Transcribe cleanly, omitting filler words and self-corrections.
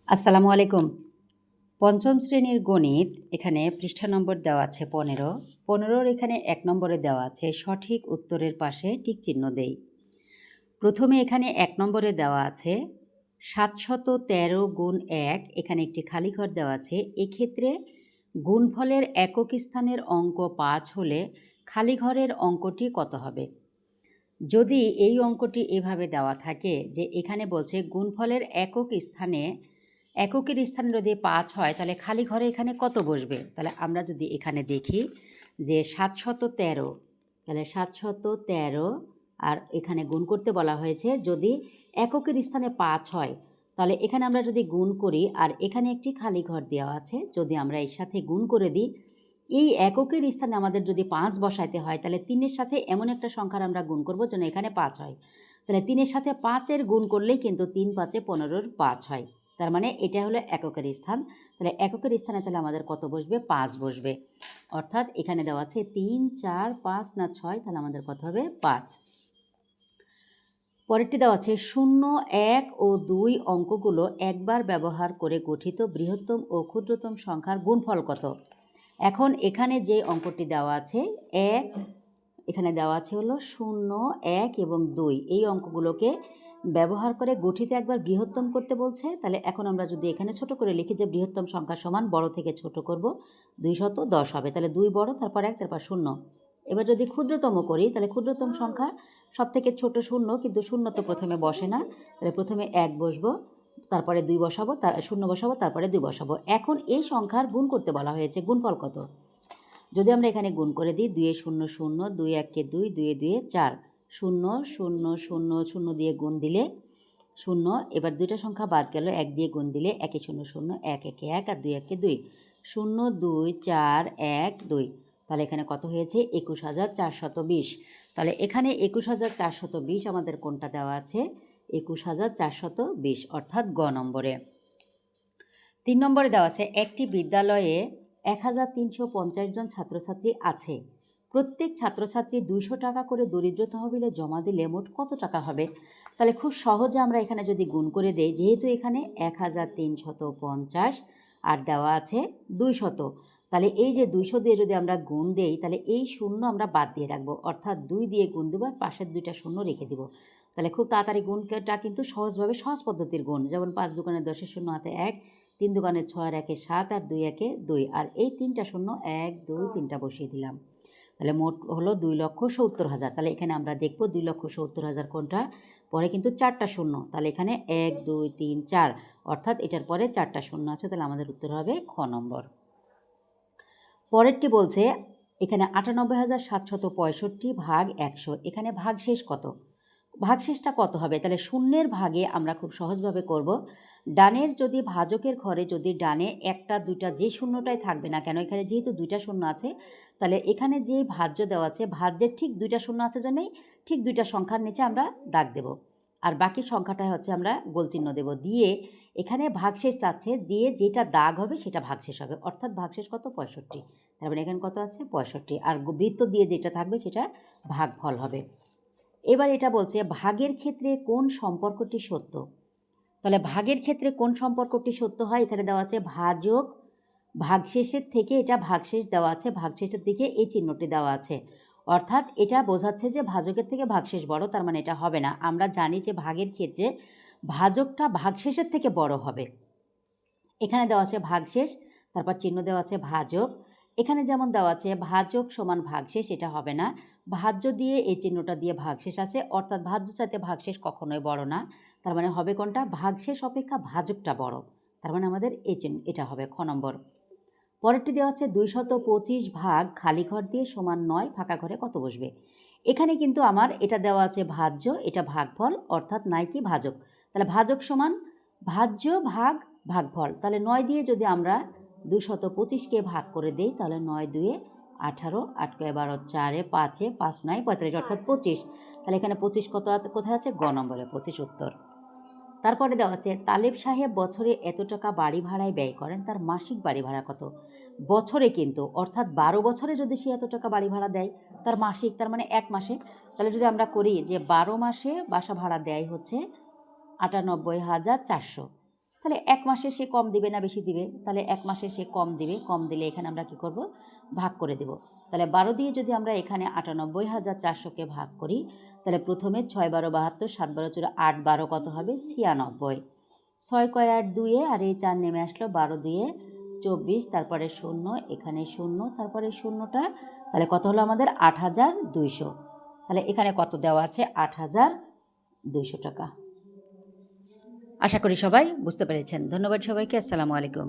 আসসালামু আলাইকুম। পঞ্চম শ্রেণীর গণিত এখানে পৃষ্ঠা নম্বর দেওয়া আছে ১৫। ১৫-র এখানে ১ নম্বরে দেওয়া আছে সঠিক উত্তরের পাশে টিক চিহ্ন দেই। প্রথমে এখানে ১ নম্বরে দেওয়া আছে ৭১৩ গুণ ১, এখানে একটি খালি ঘর দেওয়া আছে। এক্ষেত্রে গুণফলের একক স্থানের অঙ্ক ৫ হলে খালি ঘরের অঙ্কটি কত হবে? যদি এই অঙ্কটি এভাবে দেওয়া থাকে যে এখানে বলছে গুণফলের এককের স্থানে যদি ৫ হয় তাহলে খালি ঘরে এখানে কত বসবে? তাহলে আমরা যদি এখানে দেখি যে ৭১৩, তাহলে ৭১৩ আর এখানে গুণ করতে বলা হয়েছে যদি এককের স্থানে ৫ হয় তাহলে এখানে আমরা যদি গুণ করি আর এখানে একটি খালি ঘর দেওয়া আছে, যদি আমরা এর সাথে গুণ করে দিই, এই এককের স্থানে আমাদের যদি ৫ বসাইতে হয় তাহলে ৩-এর সাথে এমন একটা সংখ্যার আমরা গুণ করব যেন এখানে ৫ হয়। তাহলে ৩-এর সাথে ৫-এর গুণ করলেই কিন্তু ৩ ৫-এ ১৫-র ৫ হয়। তার মানে এটা হলো এককের স্থান। তাহলে এককের স্থানে তাহলে আমাদের কত বসবে? ৫ বসবে। অর্থাৎ এখানে দেওয়া আছে ৩, ৪, ৫ না ৬, তাহলে আমাদের কত হবে? ৫। পরেরটি দেওয়া আছে ০, ১ ও ২ অঙ্কগুলো একবার ব্যবহার করে গঠিত বৃহত্তম ও ক্ষুদ্রতম সংখ্যার গুণফল কত? এখন এখানে যে অঙ্কটি দেওয়া আছে ১, এখানে দেওয়া আছে হলো ০, ১ এবং ২, এই অঙ্কগুলোকে ব্যবহার করে গঠিত একবার বৃহত্তম করতে বলছে। তাহলে এখন আমরা যদি এখানে ছোট করে লিখি যে বৃহত্তম সংখ্যা সমান বড় থেকে ছোট করব, ২১০ হবে। তাহলে ২ বড়, তারপর ১, তারপর ০। এবার যদি ক্ষুদ্রতম করি তাহলে ক্ষুদ্রতম সংখ্যা সব থেকে ছোট ০, কিন্তু ০ তো প্রথমে বসে না, তাহলে প্রথমে ১ বসবো, তারপরে ২ বসাবো, ০ বসাবো, তারপরে ২ বসাবো। এখন এই সংখ্যার গুণ করতে বলা হয়েছে, গুণফল কত? যদি আমরা এখানে গুণ করে দিই ২ এ ০ ০, ২ ১ ২, ২ এ ২ ৪, ০ ০ ০ ০ দিয়ে গুণ দিলে ০, এবার দুইটা সংখ্যা বাদ গেল, ১ দিয়ে গুণ দিলে ১ এ ০ ০, ১ ১ ১ আর ২ ১ ২, ০ ২ ৪ ১ ২, তাহলে এখানে কত হয়েছে? ২১,৪২০। তাহলে এখানে ২১,৪২০ আমাদের কোনটা দেওয়া আছে? ২১,৪২০, অর্থাৎ গ নম্বরে। ৩ নম্বরে দেওয়া আছে একটি বিদ্যালয়ে ১,৩৫০ জন ছাত্রছাত্রী আছে। প্রত্যেক ছাত্রছাত্রী ২০০ টাকা করে দরিদ্র তহবিলে জমা দিলে মোট কত টাকা হবে? তাহলে খুব সহজে আমরা এখানে যদি গুণ করে দেই, যেহেতু এখানে ১,৩৫০ আর দেওয়া আছে ২০০, তাহলে এই যে ২০০ দিয়ে যদি আমরা গুণ দেই তাহলে এই ০ আমরা বাদ দিয়ে রাখবো, অর্থাৎ ২ দিয়ে গুণ দেবো আর পাশের ২টা ০ রেখে দিব। তাহলে খুব তাড়াতাড়ি গুণটা কিন্তু সহজভাবে সহজ পদ্ধতির গুণ, যেমন ৫ দুগুণে ১০-এর ০ হাতে ১, ৩ দুগুণে ৬ আর ১-এ ৭ আর ২ ১-এ ২, আর এই ৩টা ০ ১ ২ ৩টা বসিয়ে দিলাম। তাহলে মোট হলো ২,৭০,০০০। তাহলে এখানে আমরা দেখব ২,৭০,০০০ কোনটা, পরে কিন্তু ৪টা ০, তাহলে এখানে ১ ২ ৩ ৪, অর্থাৎ এটার পরে ৪টা ০ আছে, তাহলে আমাদের উত্তর হবে খ নম্বর। পরেরটি বলছে এখানে ৯৮,৭৬৫ ভাগ ১০০, এখানে ভাগশেষ কত? ভাগশেষটা কত হবে? তাহলে শূন্যের ভাগে আমরা খুব সহজভাবে করব। ডানের যদি ভাজকের ঘরে যদি ডানে একটা দুইটা যে শূন্যটাই থাকবে না কেন, এখানে যেহেতু ২টা ০ আছে, তাহলে এখানে যে ভাজ্য দেওয়া আছে ভাজ্যের ঠিক ২টা ০ আছে জন্যই ঠিক ২টা সংখ্যার নিচে আমরা দাগ দেব, আর বাকি সংখ্যাটাই হচ্ছে আমরা গোলচিহ্ন দেব। দিয়ে এখানে ভাগশেষ চাচ্ছে, দিয়ে যেটা দাগ হবে সেটা ভাগশেষ হবে, অর্থাৎ ভাগশেষ কত? ৬৫। তারপরে এখানে কত আছে? ৬৫, আর বৃত্ত দিয়ে যেটা থাকবে সেটা ভাগফল হবে। এবার এটা বলছে ভাগের ক্ষেত্রে কোন সম্পর্কটি সত্য? তাহলে ভাগের ক্ষেত্রে কোন সম্পর্কটি সত্য হয়? এখানে দেওয়া আছে ভাজক ভাগশেষের থেকে, এটা ভাগশেষ দেওয়া আছে, ভাগশেষের দিকে এই চিহ্নটি দেওয়া আছে, অর্থাৎ এটা বোঝাচ্ছে যে ভাজকের থেকে ভাগশেষ বড়, তার মানে এটা হবে না। আমরা জানি যে ভাগের ক্ষেত্রে ভাজকটা ভাগশেষের থেকে বড় হবে। এখানে দেওয়া আছে ভাগশেষ, তারপর চিহ্ন দেওয়া আছে ভাজক। এখানে যেমন দেওয়া আছে ভাজক সমান ভাগশেষ, এটা হবে না। ভাজ্য দিয়ে এই চিহ্নটা দিয়ে ভাগশেষ আছে, অর্থাৎ ভাজ্য চাইতে ভাগশেষ কখনোই বড় না, তার মানে হবে কোনটা? ভাগশেষ অপেক্ষা ভাজকটা বড়, তার মানে আমাদের এই চিহ্ন এটা হবে খ নম্বর। পরেরটি দেওয়া আছে ২২৫ ভাগ খালি ঘর দিয়ে সমান ৯ ফাঁকা ঘরে কত বসবে? এখানে কিন্তু আমার এটা দেওয়া আছে ভাজ্য, এটা ভাগফল, অর্থাৎ নাই কি ভাজক, তাহলে ভাজক সমান ভাজ্য ভাগ ভাগফল। তাহলে ৯ দিয়ে যদি আমরা ২২৫কে ভাগ করে দিই তাহলে ৯ ২ ১৮, ৮ × ১২ ৪, ৫ ৫ ৯ ৪৫, অর্থাৎ ২৫। তাহলে এখানে ২৫ কোথায় আছে? গ নম্বরে ২৫ উত্তর। তারপরে দেওয়া আছে তালেব সাহেব বছরে এত টাকা বাড়ি ভাড়ায় ব্যয় করেন, তার মাসিক বাড়ি ভাড়া কত? বছরে কিন্তু, অর্থাৎ ১২ বছরে যদি সে এত টাকা বাড়ি ভাড়া দেয়, তার মাসিক, তার মানে ১ মাসে। তাহলে যদি আমরা করি যে ১২ মাসে বাসা ভাড়া দেয় হচ্ছে ৯৮,৪০০, তাহলে 1 মাসে সে কম দিবে না বেশি দিবে? তাহলে 1 মাসে সে কম দিবে, কম দিলে এখানে আমরা কী করব? ভাগ করে দেব। তাহলে 12 দিয়ে যদি আমরা এখানে 98,400-কে ভাগ করি, তাহলে প্রথমে 6 12 72, 7 12 14, 8 12 কত হবে? 96। 6 কয় 8 2 আর এই 4 নেমে আসলো, 12 2 24, তারপরে 0, এখানে 0, তারপরে শূন্যটা, তাহলে কত হলো আমাদের? 8,200। তাহলে এখানে কত দেওয়া আছে? 8,200 টাকা। আশা করি সবাই বুঝতে পেরেছেন। ধন্যবাদ সবাইকে। আসসালামু আলাইকুম।